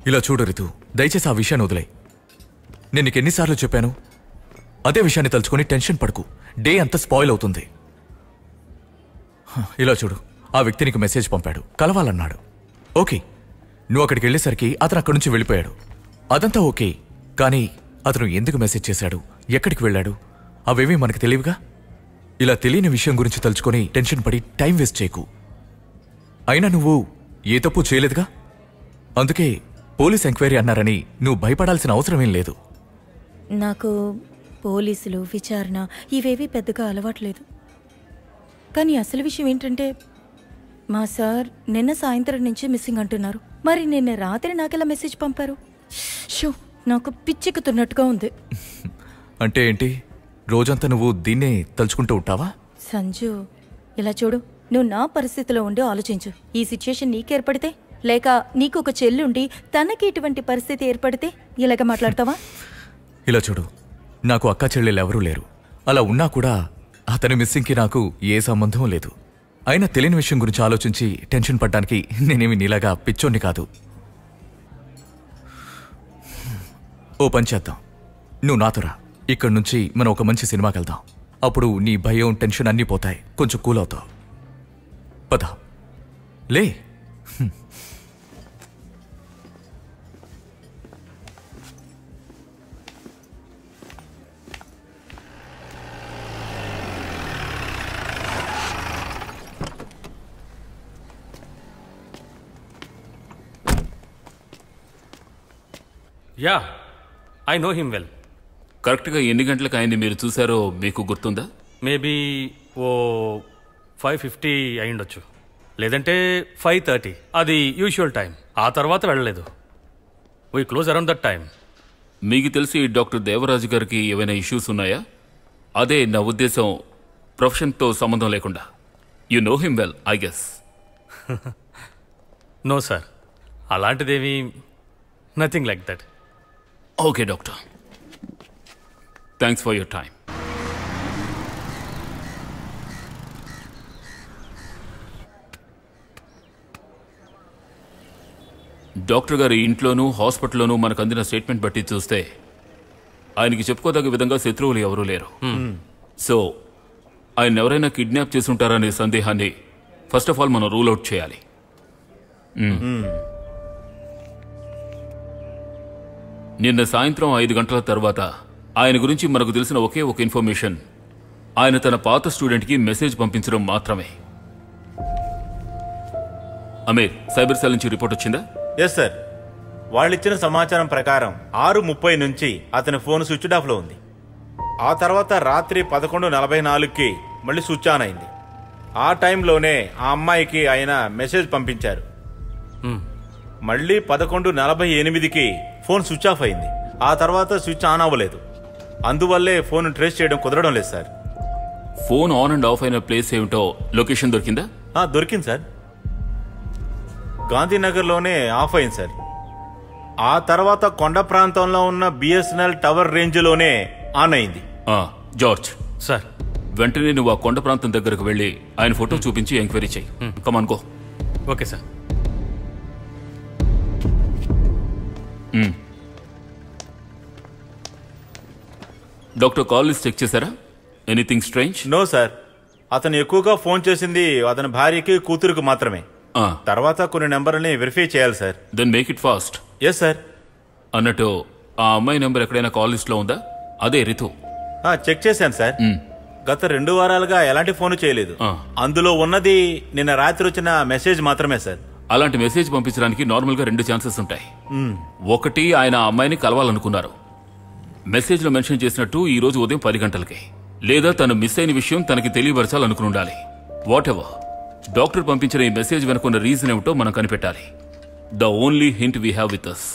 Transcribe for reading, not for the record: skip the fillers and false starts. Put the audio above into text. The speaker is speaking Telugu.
ఇలా చూడు రితు, దయచేసి ఆ విషయాన్ని వదిలే. నేను నీకు ఎన్నిసార్లు చెప్పాను? అదే విషయాన్ని తలుచుకొని టెన్షన్ పడకు, డే అంతా స్పాయిల్ అవుతుంది. ఇలా చూడు, ఆ వ్యక్తి నీకు మెసేజ్ పంపాడు, కలవాలన్నాడు. ఓకే, నువ్వు అక్కడికి వెళ్ళేసరికి అతను అక్కడి నుంచి వెళ్ళిపోయాడు. అదంతా ఓకే, కానీ అతను ఎందుకు మెసేజ్ చేశాడు, ఎక్కడికి వెళ్ళాడు, అవేమీ మనకు తెలియవుగా. ఇలా తెలియని విషయం గురించి తలుచుకొని టెన్షన్ పడి టైం వేస్ట్ చేయకు. అయినా నువ్వు ఏ తప్పు చేయలేదుగా, అందుకే పోలీస్ ఎంక్వైరీ అన్నారని నువ్వు భయపడాల్సిన అవసరమేం లేదు. నాకు పోలీసులు, విచారణ ఇవేవీ పెద్దగా అలవాట్లేదు. కానీ అసలు విషయం ఏంటంటే, మా సార్ నిన్న సాయంత్రం నుంచి మిస్సింగ్ అంటున్నారు. మరి నిన్న రాత్రి నాకెలా మెసేజ్ పంపారు? షో, నాకు పిచ్చెక్కుతున్నట్టుగా ఉంది. అంటే ఏంటి, రోజంతా నువ్వు దీన్నే తలుచుకుంటూ ఉంటావా? సంజు, ఇలా చూడు, నువ్వు నా పరిస్థితిలో ఉండి ఆలోచించు. ఈ సిచ్యుయేషన్ నీకేర్పడితే, లేక నీకు ఒక చెల్లుండి తనకి ఇటువంటి పరిస్థితి ఏర్పడితే ఇలాగ మాట్లాడతావా? ఇలా చూడు, నాకు అక్కా చెల్లెలు ఎవరూ లేరు. అలా ఉన్నా కూడా అతని మిస్సింగ్కి నాకు ఏ సంబంధం లేదు. అయినా తెలియని విషయం గురించి ఆలోచించి టెన్షన్ పడ్డానికి నేనేమి నీలాగా పిచ్చోన్ని కాదు. ఓ పని చేద్దాం, నువ్వు నాతో రా. ఇక్కడి నుంచి మనం ఒక మంచి సినిమాకి వెళ్దాం. అప్పుడు నీ భయం, టెన్షన్ అన్నీ పోతాయి, కొంచెం కూల్ అవుతావు. పద, లే. Yeah, I know him well. కరెక్ట్గా ఎన్ని గంటలకు ఆయన్ని మీరు చూసారో మీకు గుర్తుందా? మేబీ ఓ 5:50 అయ్యుండొచ్చు, లేదంటే 5:30. అది యూజువల్ టైం. ఆ తర్వాత వెళ్ళలేదు. We close around that time. మీకు తెలిసి డాక్టర్ దేవరాజు గారికి ఏమైనా ఇష్యూస్ ఉన్నాయా? అదే నా ఉద్దేశం, ప్రొఫెషన్తో సంబంధం లేకుండా. You know him well, I guess. No sir, అలాంటిదేమీ, nothing like that. Okay doctor, thanks for your time. Doctor గారి ఇంట్లోనూ హాస్పిటల్లోనూ మనకు అందిన స్టేట్మెంట్ బట్టి చూస్తే ఆయనకి చెప్పుకోదగ్గ విధంగా శత్రువులు ఎవరూ లేరు. సో ఆయన ఎవరైనా కిడ్నాప్ చేసుంటారనే సందేహాన్ని ఫస్ట్ ఆఫ్ ఆల్ మనం రూల్ అవుట్ చేయాలి. నిన్న సాయంత్రం 5 గంటల తర్వాత ఆయన గురించి మనకు తెలిసిన ఒకే ఒక ఇన్ఫర్మేషన్, ఆయన తన పాత స్టూడెంట్కి మెసేజ్ పంపించడం మాత్రమే. అమీర్, సైబర్ సెల్ నుంచి రిపోర్ట్ వచ్చిందా? ఎస్ సార్, వాళ్ళిచ్చిన సమాచారం ప్రకారం 6:30 నుంచి అతని ఫోన్ స్విచ్ ఆఫ్లో ఉంది. ఆ తర్వాత రాత్రి 11:44కి మళ్ళీ స్విచ్ ఆన్ అయింది. ఆ టైంలోనే ఆ అమ్మాయికి ఆయన మెసేజ్ పంపించారు. మళ్ళీ 11:48కి ఫోన్ స్విచ్ ఆఫ్ అయింది. ఆ తర్వాత స్విచ్ ఆన్ అవ్వలేదు. అందువల్లే ఫోన్ ట్రేస్ చేయడం కుదరడం లేదు sir. Phone on and of అయిన ప్లేస్ ఏమిటో లొకేషన్ దొరికిందా? దొరికింది సార్, గాంధీనగర్లోనే ఆఫ్ అయింది సార్. ఆ తర్వాత కొండ ప్రాంతంలో ఉన్న బిఎస్ఎన్ఎల్ టవర్ రేంజ్లోనే ఆన్ అయింది. జార్జ్ సార్, వెంటనే నువ్వు ఆ కొండ ప్రాంతం దగ్గరకు వెళ్ళి ఆయన ఫోటో చూపించి ఎంక్వైరీ చేయి. Come on go. Okay sir. Doctor call list check చేశారా? Anything strange? నో సార్, అతను ఎక్కువగా ఫోన్ చేసింది అతని భార్యకి, కూతురుకు మాత్రమే. తర్వాత కొన్ని నెంబర్ని వెరిఫై చేయాలి sir. Then make it fast. Yes sir. అన్నట్టు ఆ అమ్మాయి నెంబర్ ఎక్కడైనా కాల్ లిస్ట్ లో ఉందా? అదే రితు. చెక్ చేశాను సార్. గత 2 వారాలుగా ఎలాంటి ఫోన్ చేయలేదు. అందులో ఉన్నది నిన్న రాత్రి వచ్చిన మెసేజ్ మాత్రమే సార్. అలాంటి మెసేజ్ పంపించడానికి నార్మల్ గా 2 ఛాన్సెస్ ఉంటాయి. ఒకటి, ఆయన ఆ అమ్మాయిని కలవాలనుకున్నారు, మెసేజ్ లో మెన్షన్ చేసినట్టు ఈ రోజు ఉదయం 10 గంటలకి. లేదా తను మిస్ అయిన విషయం తనకి తెలియపరచాలనుకుని ఉండాలి. వాట్ ఎవర్, డాక్టర్ పంపించిన ఈ మెసేజ్ వెనుకున్న రీజన్ ఏమిటో మనం కనిపెట్టాలి. The only hint we have with us.